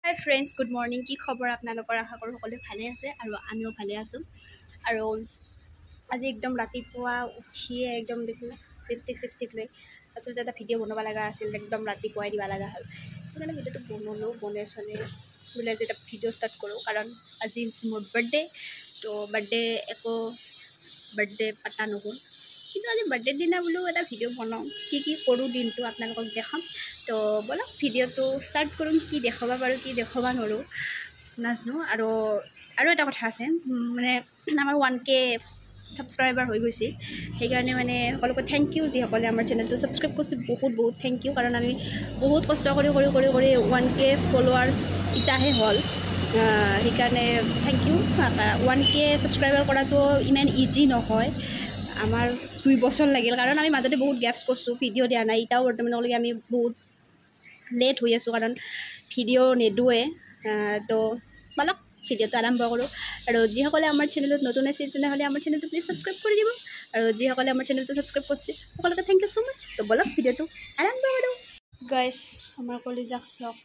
হাই friends, good morning. কি খবৰ আপোনালোকৰ? আশা কৰোঁ সকলোৱে ভালে আছে আৰু আমিও ভালে আছোঁ। আৰু আজি একদম ৰাতিপুৱা উঠিয়ে একদম দেখিলোঁ লিপষ্টিক লৈ তাৰপিছত এটা ভিডিঅ' বনাব লগা আছিল, একদম ৰাতিপুৱাই দিব লগা হ'ল। সেইকাৰণে ভিডিঅ'টো বনালোঁ, বনাই চলে বোলে যে এটা ভিডিঅ' ষ্টাৰ্ট কৰোঁ, কাৰণ আজি মোৰ বাৰ্থডে। তো বাৰ্থডে পাতা নহ'ল, কিন্তু আজি বাৰ্থডেৰ দিনা বোলো এটা ভিডিঅ' বনাওঁ, কি কৰোঁ দিনটো আপোনালোকক দেখাম। তো বলক ভিডিঅ'টো ষ্টাৰ্ট কৰোঁ। কি দেখাব পাৰোঁ, কি দেখাব নোৱাৰোঁ নাজানো। আৰু এটা কথা আছে, মানে আমাৰ 1K ছাবস্ক্ৰাইবাৰ হৈ গৈছে। সেইকাৰণে মানে সকলোকে থেংক ইউ, যিসকলে আমাৰ চেনেলটো ছাবস্ক্ৰাইব কৰিছে। বহুত থেংক ইউ, কাৰণ আমি বহুত কষ্ট কৰি 1K ফলোৱাৰ্ছ ইটাহে হ'ল। সেইকাৰণে থেংক ইউ। 1K ছাবস্ক্ৰাইবাৰ কৰাটো ইমান ইজি নহয়, আমাৰ 2 বছৰ লাগিল, কাৰণ আমি মাজতে বহুত গেপছ কৰিছোঁ, ভিডিঅ' দিয়া নাই। এতিয়াও বৰ্তমানলৈকে আমি বহুত লেট হৈ আছোঁ, কাৰণ ভিডিঅ' নেদোৱে। তো বলক ভিডিঅ'টো আৰম্ভ কৰোঁ। আৰু যিসকলে আমাৰ চেনেলত নতুন আছে তেনেহ'লে আমাৰ চেনেলটো প্লিজ ছাবস্ক্ৰাইব কৰি দিব, আৰু যিসকলে আমাৰ চেনেলটো ছাবস্ক্ৰাইব কৰিছে সকলোকে থেংক ইউ ছ' মাছ। তো বলক ভিডিঅ'টো আৰম্ভ কৰোঁ। গাইছ, আমাৰ কলিজাক চাওক,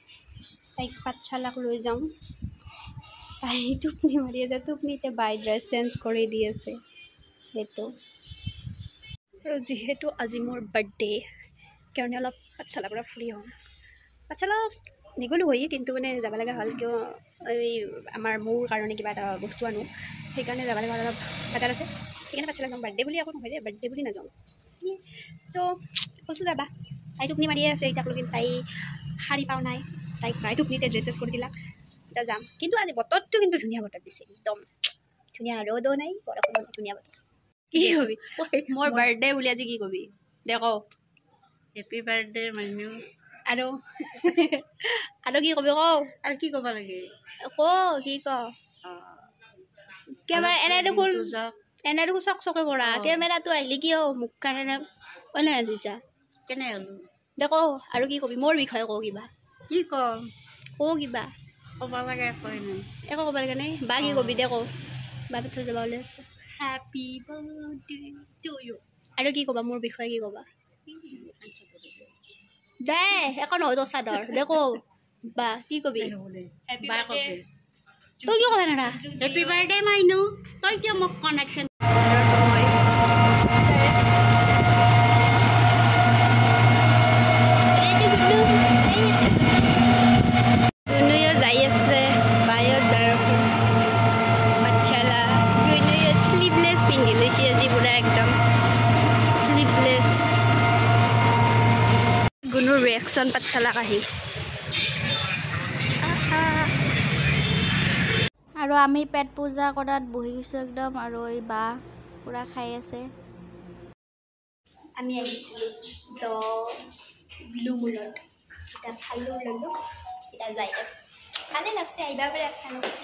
তাইক পাঠশালাক লৈ যাওঁ। তাই টোপনি মাৰি আছে, টোপনিতে বাই ড্ৰেছ চেঞ্জ কৰি দি আছে সেইটো। আৰু যিহেতু আজি মোৰ বাৰ্থডে, কাৰণে অলপ পাঠশালাৰ পৰা ফুৰি আহোঁ। পাঠশালা নগ'লোঁ হয়, কিন্তু মানে যাব লগা হ'ল, কিয় আমাৰ মোৰ কাৰণে কিবা এটা বস্তু আনো, সেইকাৰণে যাব লগা অলপ বাটাৰ আছে। সেইকাৰণে পাঠশালা যাওঁ। বাৰ্থডে বুলি একো নহয় যে, বাৰ্থডে বুলি নাযাওঁ। তো কৈছোঁ যাবা, তাই টোপনি মাৰিয়ে আছে এতিয়ালৈকে, তাই শাৰী পাওঁ নাই, তাইক বাই টোপনিতে ড্ৰেছেছ কৰি দিলাক। এতিয়া যাম, কিন্তু আজি বতৰটো কিন্তু ধুনীয়া বতৰ দিছে, একদম ধুনীয়া, ৰ'দো নাই বৰষুণো নাই, ধুনীয়া বতৰ। কি কবি মোৰ বাৰ্থডে বুলি আজি কি কবি দে? কওঁ হেপী বাৰ্থডে মাইনু। আৰু কি কবি? কওঁ আৰু কি ক'ব লাগে? কি কেমেৰা এনেই চকচকে পৰা কেমেৰাটো আহিলে কি হ'ব? মুখ কাৰণে কলে দিছা কেনে হ'লো দে? কওঁ আৰু কি কবি মোৰ বিষয়ে? কওঁ কিবা, কি কওঁ কিবা ক'ব লাগে? একো ক'ব লাগে নাই। বা কি কবি দে? কওঁ বা থৈ যাব ওলাই আছে। Happy birthday to you. আৰু কি ক'বা মোৰ বিষয়ে? কি ক'বা দে? একো নহয় তোৰ চাদৰ দে। কওঁ বা কি কবি? তই কিয় ক'বা না? হেপী বাৰ্থডে মাইনু, তই কিয় মোক কানেকশ্যন যাই আছে বায়ত পাঠশালা। শ্লিভলেছ পিন্ধি লৈছে আজি, পুৰা একদম শ্লিভলেছ। গুণৰ ৰিয়েকশ্যন পাঠশালাক আহি। আৰু আমি পেট পূজা কৰাত বহি গৈছোঁ একদম, আৰু এই বা পূৰা খাই আছে। আমি আহিছিলোঁ তো ব্লু মুলত, এতিয়া খালোঁ ল'লোঁ, এতিয়া যাই আছোঁ। ভালে লাগছে, আহিবা পাৰে আপোনালোকে।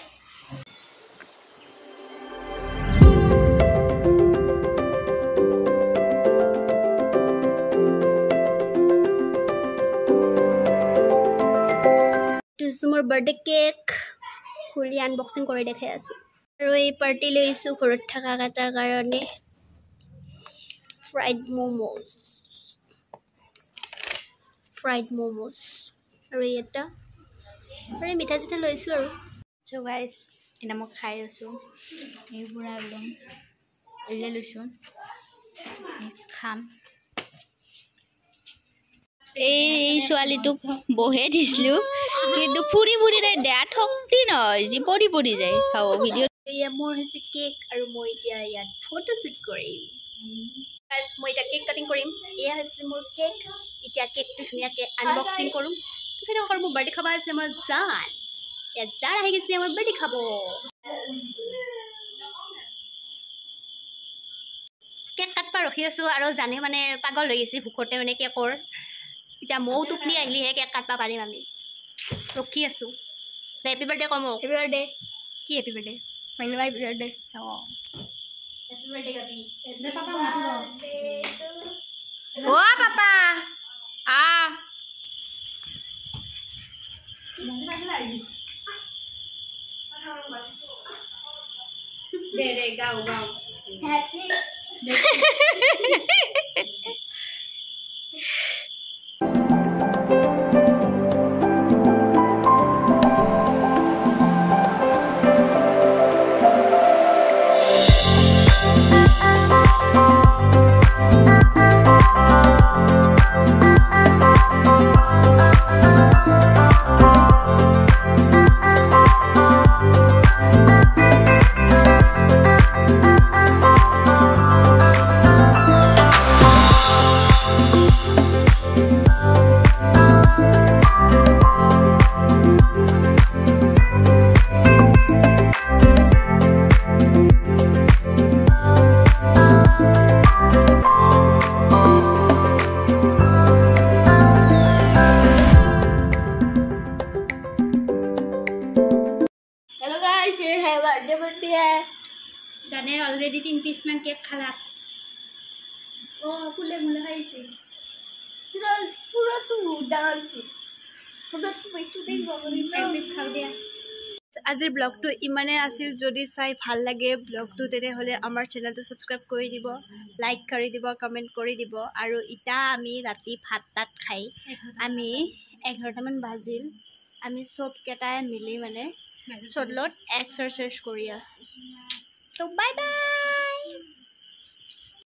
মোৰ বাৰ্থডে কেক খুলি আনবক্সিং কৰি দেখাই আছোঁ। আৰু এই পাৰ্টি লৈছোঁ ঘৰত থকা কাটাৰ কাৰণে। ফ্ৰাইড ম'ম'জ আৰু এটা আৰু মিঠা চিঠা লৈছোঁ আৰু। চ' গাইজ, এতিয়া মই খাই আছোঁ এই পুৰা একদম উলিয়াই লৈছোঁ, খাম। এই ছোৱালীটোক বহে দিছিলোঁ, কিন্তু ফুৰি তাই দেহাত শক্তি নহয়, যি পৰি যায়। খাব ভিডিঅ'। এয়া মোৰ হৈছে কেক, আৰু মই এতিয়া ইয়াত ফটোশ্বুট কৰিম। মই এতিয়া কেক কাটিং কৰিম। এয়া হৈছে মোৰ কেক। এতিয়া কেকটো ধুনীয়াকৈ আনবক্সিং কৰোঁ, পিছত আকৌ মোৰ বাৰ্থডে খাব আছে। মই ইয়াত আহি গৈছে আমাৰ বাৰ্থডে খাব। কেক কাটব ৰখি আছোঁ, আৰু জানে মানে পাগল হৈ গৈছে ভোকতে মানে কেকৰ। এতিয়া ময়ো টোপনি আহিলেহে কেক কাটব পাৰিম। আমি ৰখি আছোঁ। হেপী বাৰ্থডে কম। Happy birthday. কি হেপী বাৰ্থডে? মাইনু হেপী বাৰ্থডে। অঁ হেপী বাৰ্থডে গাবি। অ' পাপা দে গাও बर्थडे पार्टी है জানে অলৰেডি 3 পিচমান কেক খালা ফুলে মুলে খাইছে पूरा पूरा तो डांस पूरा तो पैसे दे এক পিচ খাও দিয়া আজিৰ ব্লগটো ইমানেই আছিল যদি চাই ভাল লাগে ব্লগটো তেনেহ'লে আমাৰ চেনেলটো ছাবস্ক্ৰাইব কৰি দিব লাইক কৰি দিব কমেণ্ট কৰি দিব আৰু ইটা আমি ৰাতি ভাত তাত খাই আমি 11টামান বাজিল আমি চবকেইটাই মিলি মানে চদলত এক্সাৰচাইজ কৰি আছোঁ তো বাই বাই